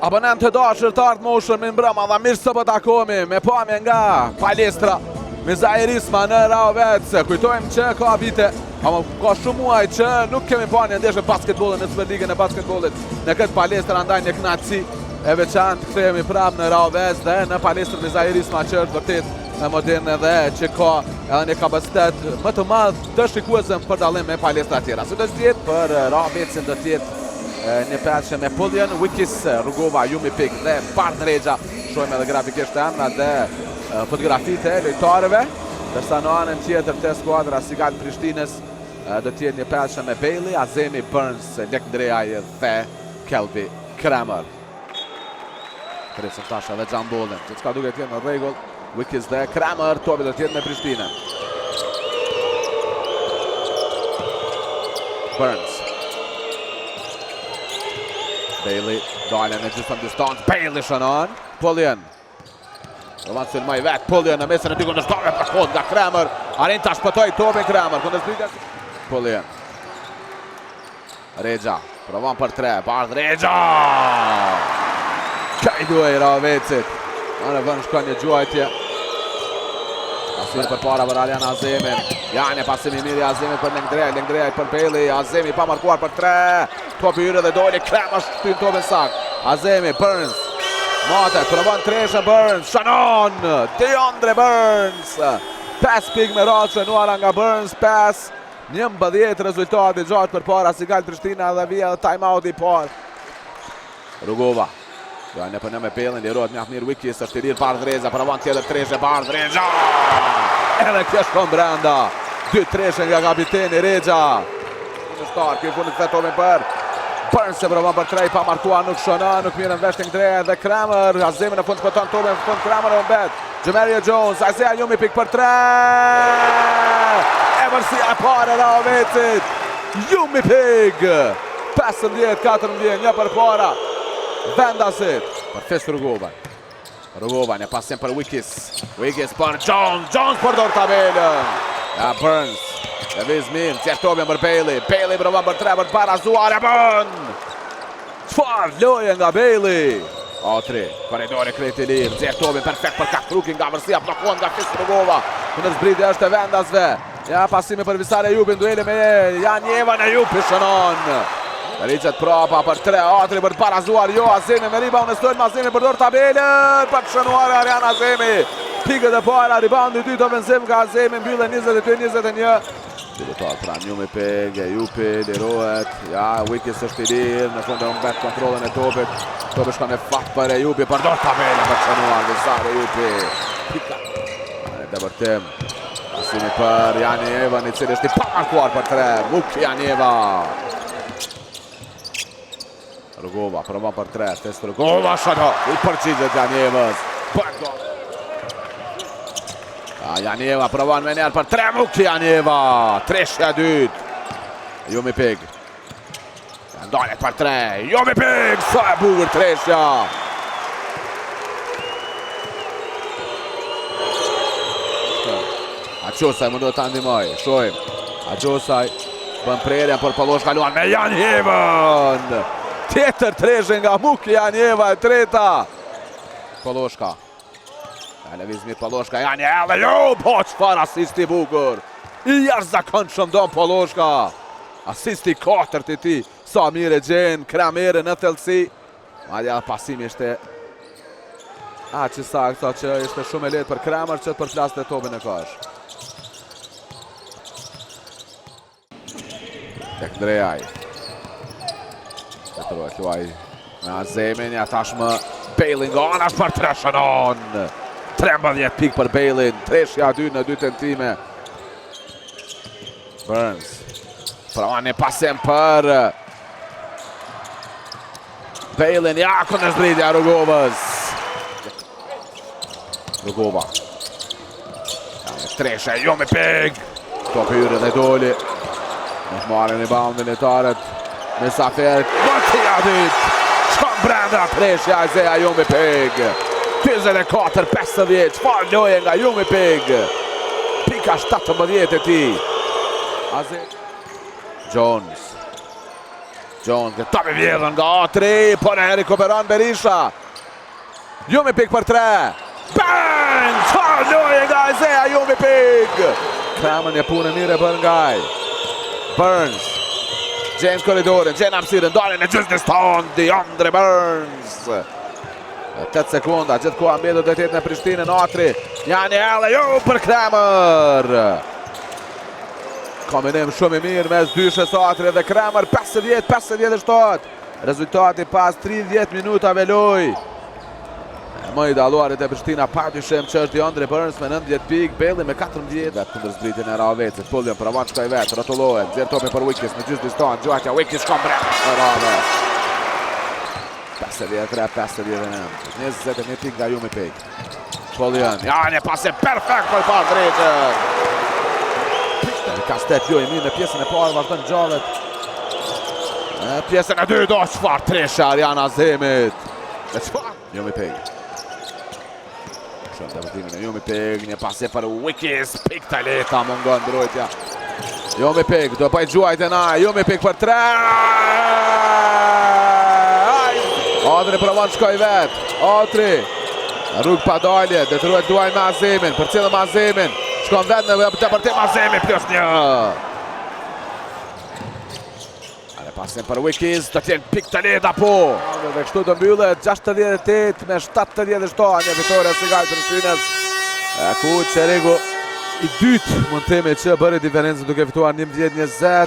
Abonent të dashur të ardhë moshën me mbrëma dhe mirë së takohemi me pamje nga palestra me Zairisma në Raovec. Kujtojmë që ka vite, ama ka shumë muaj që nuk kemi pa një ndeshje basketbollit në Superligën e basketbollit në këtë palestër, andaj një kënaqësi e veçantë kthehemi prapë në Raovec dhe në palestër me Zairisma që është vërtet moderne dhe që ka edhe një kapacitet më të madh të shikuesëm për dallim me palestra tjera. Së do të jetë për Raovecin do të jetë një peshë me Pullian, Wikis, Rugova, Jumi Pik dhe Bart Rexha. Shojmë edhe grafikisht emra dhe fotografitë e lojtarëve. Dërsa në anën tjetër të skuadra Sigal Prishtinës do të jetë një peshë me Bailey, Azemi, Burns, Lek Ndrejaj dhe Kelby Kramer. Presën tasha dhe Gjan Bolden, që s'ka duke tjetë në rregull. Wikis dhe Kramer, topi do të jetë me Prishtinën. Burns. Bailey, dalë në gjysmë distancë, Bailey shënon, Pullian. Roman Sylmaj vetë, Pullian në mesën e dy kundërshtarëve për kod nga Kramer. Arrin ta shpëtoj topin Kramer, kundërshtarit. Pullian. Rexha, provon për 3, Bart Rexha! Kaj duaj Raovecit. Në vend shkon një gjuajtje. Pasimi për para për Alian Azemin. Jani pasimi mirë Azemi për Lengdrejaj për Bailey. Azemi pa markuar për 3. Topi hyrë dhe doli, Kramer shtyn topin sak. Azemi, Burns. Matet, provon treshën Burns. Shannon, DeAndre Burns. 5 pikë me radhë shënuara nga Burns, 5. 11 rezultati gjatë për para Sigal Prishtina dhe vija dhe time-out i parë. Rugova. Ja në përnë me Bailey, lirohet mjaft mirë Wikis, është i rirë Bart Rexha, provon tjetër treshë Bart Rexha. Edhe kjo shkon brenda. 2 treshë nga kapiteni Rexha. Kundërshtar, kjo fundit këtë topin për Burns, se provon për 3, pa markuar, nuk shënon, nuk mirën vesh Ndrejaj dhe Kramer. Azemi në fund shpëton topin, në fund Kramer në mbet. Jamaria Jones, Isaiah Jumi pik për 3. Eversia e pare Raovecit. Jumi pik. 15-14, një për para. Vendasit për Fes Rugova. Rugova në pasim për Wikis. Wikis për Jones. Jones përdor tabelën. Ja Burns. E viz mirë, tjerë topin për Bailey. Bailey provon për 3 për para zuar e bën. Çfarë loje nga Bailey. O3, koridori kreti lirë. Tjerë topin perfekt për Kakrukin nga vërsia plakon nga Fes Rugova. Kundër zbriti është e vendasve. Ja pasimi për Visare Jupi, dueli me Jan Jeva në Jupi shënon. Ricet prapa për 3, Atri për parazuar, jo Azemi me rebound në stojnë, Azemi përdor tabelën, për të shënuar Arian Azemi. Pikët e para, rebound i 2 të ofensiv nga Azemi, mbyllë 22-21. Pilotar pra Jumi Pik, Jupi, lirohet, ja Wikis është i lirë, në fund e umbet kontrolën e topit. Topi shka me fat për Jupi, përdor tabelën për të shënuar, Visare Jupi. Pika, në dëbërtim, pasimi për Jani Eva, një cilë është i pamarkuar për 3, Muki Jani Eva. Rugova, provon për 3, Fes Rugova, shëto, i përqizet Janjevës. Janjeva provon me njerë për 3, Muki Janjeva. Treshja dytë. Jumi Pik. Ndolet për 3, Jumi Pik, sa e bugur treshja. Aqosaj mundu të ndimoj, shojmë. Aqosaj, bën prerjen për Palosh kaluan me Janjevën. Tjetër treshën nga Muki Janjeva e treta. Paloshka. Levizmit Paloshka, Janjeva, jo, po qëfar asisti bukur. I jashtëzakonshëm don Paloshka. Asisti 4 të ti. Sa mire gjenë, Kramerë në thellësi. Madja pasimi ishte që sakta që ishte shumë e letë për Kramer që të përflasë të topin e kash. Lek Ndrejaj. Petruaj luaj me Azemin, ja tashmë Bailey nga anash për 3 shënon. 13 pik për Bailey, treshja 2 në 2 tentime. Burns. Provon një pasim për Bailey, ja kundër zbritja Rugovës. Rugova. Treshja, Jumi Pik. Topi hyrë dhe doli. Nuk marrin reboundin lojtarët. Mesafer, bërtia dytë. Shkon brenda treshja Isaiah Jumi Pik. 24-50, çfarë loje nga Jumi Pik. Pika 17 e ti. Jones. Jones dhe top i vjedhën nga A3, por e rikuperon Berisha. Jumi Pik për 3. Bang! Çfarë lojë nga Isaiah Jumi Pik. Kramer një punë mire bën ngaj. Burns. James Korridorin, gjen hapësirën, dalin e gjysmës tonë, DeAndre Burns. 8 sekonda, gjithë koha mbetur do të jetë në Prishtinë, A3. Jani Elley për Kramer. Kombinim shumë i mirë mes dyshës A3 dhe Kramer, 50-57. Rezultati pas 30 minutave lojë. Më i dalluarit e Prishtina pa dyshim që është DeAndre Burns me 90 pikë, Bailey me 14. Vetë kundër zbritjen e Ravecit, Pullion për avant shkoj vetë, rrotullohet, nxjerr topin për Wickes në gjysmë distancë, gjuajtja Wickes shkon brenda në Rave. 53-59, 21 pikë nga Jumi Pik. Pullion, ja një pase perfekt për parë drejtën. Kastet jo i mirë në pjesën e parë, vazhdon gjallet. Në pjesën e dytë, çfarë tresha Arjan Azemit. Dhe çfarë? Jumi Pik. Shumë të vërtimin e Jumi Pik, një pase për Wickes, Pik të leta, mungon mbrojtja. Jumi Pik, do bëjt gjuajt e na, Jumi Pik për 3. A3 provon shkoj vetë, A3. Rrug pa dalje, detruhet duaj me Azemin, për cilë me Azemin. Shkon vetë në të përtim Azemi, +1. Pasin për Wickes, do t'jenë Pik të leta po. Dhe kështu do mbyllet 68 me 77 një fitore së gajtë Prishtinës. Ku Qerigu i dytë mund themi që bëri diferencën duke fituar 11-20.